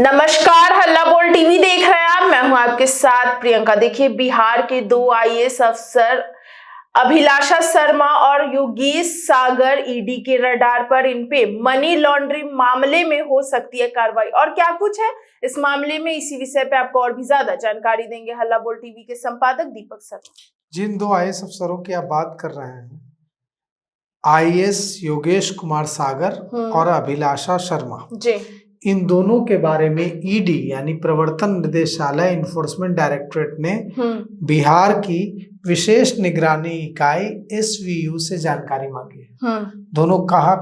नमस्कार, हल्ला बोल टीवी देख रहे हैं आप। मैं हूं आपके साथ प्रियंका। देखिए, बिहार के दो आईएएस अफसर अभिलाषा शर्मा और योगेश सागर ईडी के रडार पर। इन पे मनी लॉन्ड्रिंग मामले में हो सकती है कार्रवाई। और क्या कुछ है इस मामले में, इसी विषय पे आपको और भी ज्यादा जानकारी देंगे हल्ला बोल टीवी के संपादक दीपक शर्मा। जिन दो आईएएस अफसरों की आप बात कर रहे हैं, आईएएस योगेश कुमार सागर और अभिलाषा शर्मा जी, इन दोनों के बारे में ईडी यानी प्रवर्तन निदेशालय इन्फोर्समेंट डायरेक्टरेट ने बिहार की विशेष निगरानी इकाई एसवीयू से जानकारी मांगी है। दोनों कहाँ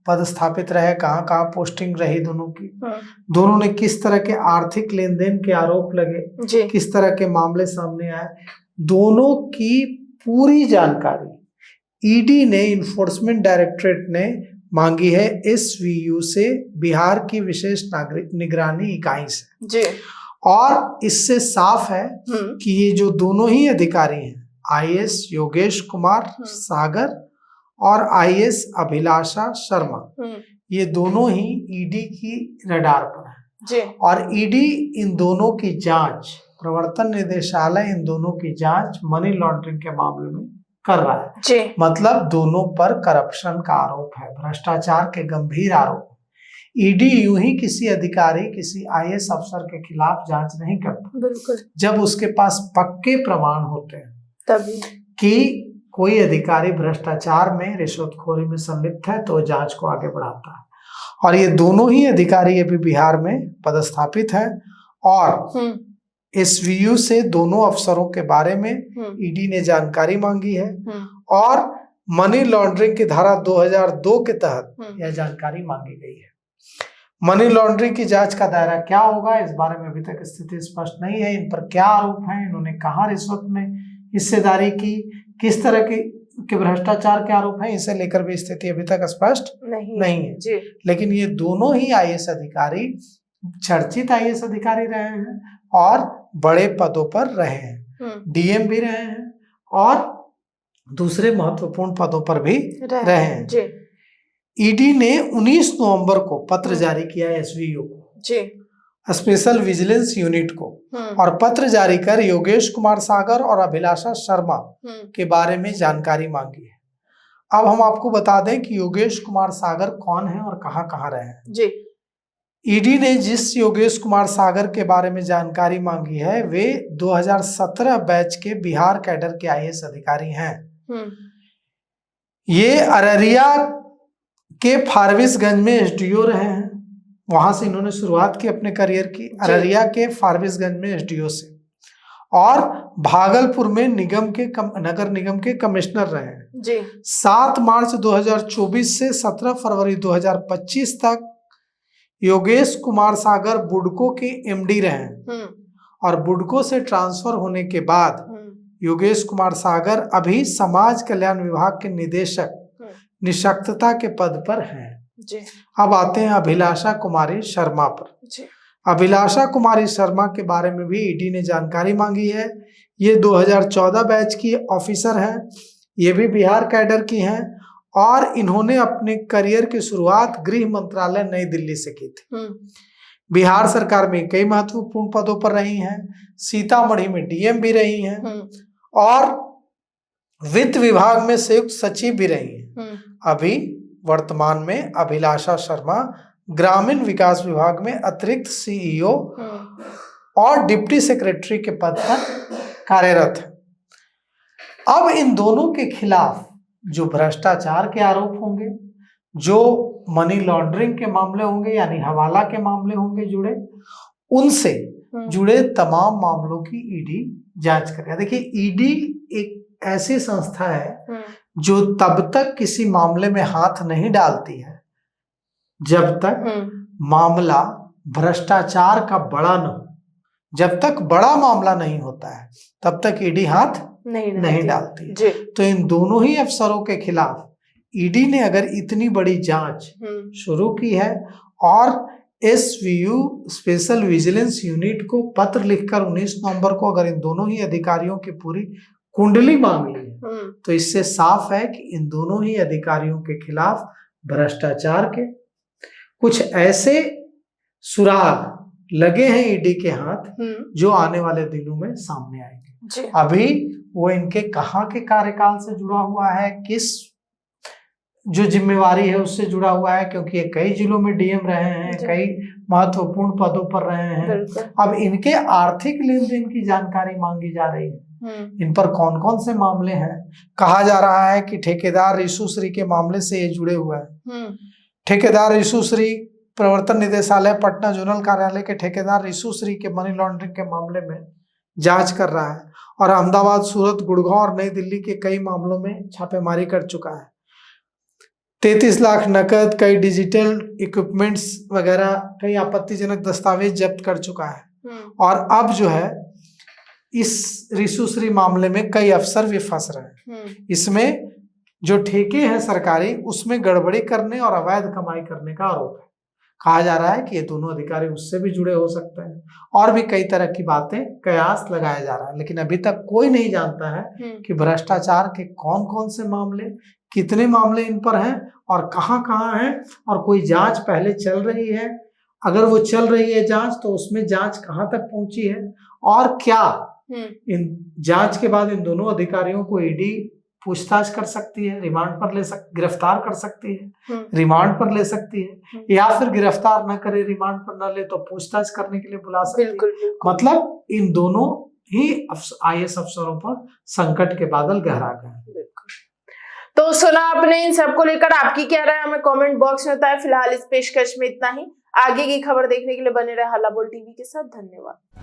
पदस्थापित रहे, कहाँ पोस्टिंग रही दोनों की, दोनों ने किस तरह के आर्थिक लेन देन के आरोप लगे, किस तरह के मामले सामने आए, दोनों की पूरी जानकारी ईडी ने इन्फोर्समेंट डायरेक्टरेट ने मांगी है एसवीयू से, बिहार की विशेष नागरिक निगरानी इकाई से जी। और इससे साफ है कि ये जो दोनों ही अधिकारी हैं, आईएएस योगेश कुमार सागर और आईएएस अभिलाषा शर्मा, ये दोनों ही ईडी की रडार पर है जी। और ईडी इन दोनों की जांच, प्रवर्तन निदेशालय इन दोनों की जांच मनी लॉन्ड्रिंग के मामले में कर रहा है जी। मतलब दोनों पर करप्शन का आरोप है, भ्रष्टाचार के गंभीर आरोप। ईडी यूं ही किसी अधिकारी, किसी आईएएस अफसर के खिलाफ जांच नहीं करता, बिल्कुल, जब उसके पास पक्के प्रमाण होते हैं तभी कि कोई अधिकारी भ्रष्टाचार में, रिश्वतखोरी में संलिप्त है तो जांच को आगे बढ़ाता है। और ये दोनों ही अधिकारी अभी बिहार में पदस्थापित है और एसवीयू से दोनों अफसरों के बारे में ईडी ने जानकारी मांगी है और मनी लॉन्ड्रिंग की धारा 2002 के तहत यह जानकारी मांगी गई है। मनी लॉन्ड्रिंग की जांच का दायरा क्या होगा, इस बारे में अभी तक स्थिति स्पष्ट नहीं है। इन पर क्या आरोप है, इन्होंने कहां रिश्वत में हिस्सेदारी की, किस तरह के भ्रष्टाचार के आरोप है, इसे लेकर भी स्थिति अभी तक स्पष्ट नहीं है जी। लेकिन ये दोनों ही आईएएस अधिकारी चर्चित आईएएस अधिकारी रहे हैं और बड़े पदों पर रहे हैं, डीएम भी रहे हैं और दूसरे महत्वपूर्ण पदों पर भी रहे हैं जी। ईडी ने 19 नवंबर को पत्र जारी किया एसवीयू को जी, स्पेशल विजिलेंस यूनिट को, और पत्र जारी कर योगेश कुमार सागर और अभिलाषा शर्मा के बारे में जानकारी मांगी है। अब हम आपको बता दें कि योगेश कुमार सागर कौन है और कहाँ रहे हैं जी। ईडी ने जिस योगेश कुमार सागर के बारे में जानकारी मांगी है, वे 2017 बैच के बिहार कैडर के आईएएस अधिकारी हैं। ये अररिया के फारबिसगंज में एसडीओ रहे हैं, वहां से इन्होंने शुरुआत की अपने करियर की, अररिया के फारबिसगंज में एसडीओ से, और भागलपुर में नगर निगम के कमिश्नर रहे हैं जी। 7 मार्च 2024 से 17 फरवरी 2025 तक योगेश कुमार सागर बुडको के एमडी रहे और बुडको से ट्रांसफर होने के बाद योगेश कुमार सागर अभी समाज कल्याण विभाग के निदेशक निशक्तता के पद पर हैं जी। अब आते हैं अभिलाषा कुमारी शर्मा पर जी। अभिलाषा कुमारी शर्मा के बारे में भी ईडी ने जानकारी मांगी है। ये 2014 बैच की ऑफिसर हैं, ये भी बिहार कैडर की हैं और इन्होंने अपने करियर की शुरुआत गृह मंत्रालय नई दिल्ली से की थी। बिहार सरकार में कई महत्वपूर्ण पदों पर रही हैं, सीतामढ़ी में डीएम भी रही हैं और वित्त विभाग में संयुक्त सचिव भी रही हैं। अभी वर्तमान में अभिलाषा शर्मा ग्रामीण विकास विभाग में अतिरिक्त सीईओ और डिप्टी सेक्रेटरी के पद पर कार्यरत है। अब इन दोनों के खिलाफ जो भ्रष्टाचार के आरोप होंगे, जो मनी लॉन्ड्रिंग के मामले होंगे यानी हवाला के मामले होंगे जुड़े, उनसे जुड़े तमाम मामलों की ईडी जांच करेगा। देखिए, ईडी एक ऐसी संस्था है जो तब तक किसी मामले में हाथ नहीं डालती है जब तक मामला भ्रष्टाचार का बड़ा न हो। जब तक बड़ा मामला नहीं होता है तब तक ईडी हाथ नहीं डालती। तो इन दोनों ही अफसरों के खिलाफ ईडी ने अगर इतनी बड़ी जांच शुरू की है और एसवीयू स्पेशल विजिलेंस यूनिट को पत्र लिखकर 19 नवंबर को अगर इन दोनों ही अधिकारियों की पूरी कुंडली मांग ली है, तो इससे साफ है कि इन दोनों ही अधिकारियों के खिलाफ भ्रष्टाचार के कुछ ऐसे सुराग लगे हैं ईडी के हाथ, जो आने वाले दिनों में सामने आएंगे। अभी वो इनके कहाँ के कार्यकाल से जुड़ा हुआ है, किस जो जिम्मेवारी है उससे जुड़ा हुआ है, क्योंकि ये कई जिलों में डीएम रहे हैं, कई महत्वपूर्ण पदों पर रहे हैं। अब इनके आर्थिक लेन देन की जानकारी मांगी जा रही है, इन पर कौन कौन से मामले हैं। कहा जा रहा है कि ठेकेदार रिशु श्री के मामले से ये जुड़े हुए हैं। ठेकेदार रिशु श्री प्रवर्तन निदेशालय पटना जोनल कार्यालय के ठेकेदार रिशु श्री के मनी लॉन्ड्रिंग के मामले में जांच कर रहा है और अहमदाबाद, सूरत, गुड़गांव और नई दिल्ली के कई मामलों में छापेमारी कर चुका है। 33 लाख नकद, कई डिजिटल इक्विपमेंट्स वगैरह, कई आपत्तिजनक दस्तावेज जब्त कर चुका है। और अब जो है इस रिशु श्री मामले में कई अफसर भी फंस रहे हैं। इसमें जो ठेके हैं सरकारी, उसमें गड़बड़ी करने और अवैध कमाई करने का आरोप है। कहा जा रहा है कि ये दोनों अधिकारी उससे भी जुड़े हो सकते हैं और भी कई तरह की बातें, कयास लगाया जा रहा है। लेकिन अभी तक कोई नहीं जानता है कि भ्रष्टाचार के कौन कौन से मामले, कितने मामले इन पर हैं और कहाँ कहाँ हैं, और कोई जांच पहले चल रही है। अगर वो चल रही है जांच, तो उसमें जांच कहाँ तक पहुंची है और क्या इन जांच के बाद इन दोनों अधिकारियों को ईडी पूछताछ कर सकती है, रिमांड पर ले गिरफ्तार कर सकती है, रिमांड पर ले सकती है, या फिर गिरफ्तार न करे, रिमांड पर न ले तो पूछताछ करने के लिए बुला सकती है। मतलब इन दोनों ही आईएएस अफसरों पर संकट के बादल गहरा गए। तो सुना आपने, इन सबको लेकर आपकी क्या राय हमें कमेंट बॉक्स में बताएं। फिलहाल इस पेशकश में इतना ही। आगे की खबर देखने के लिए बने रहे हल्ला बोल टीवी के साथ। धन्यवाद।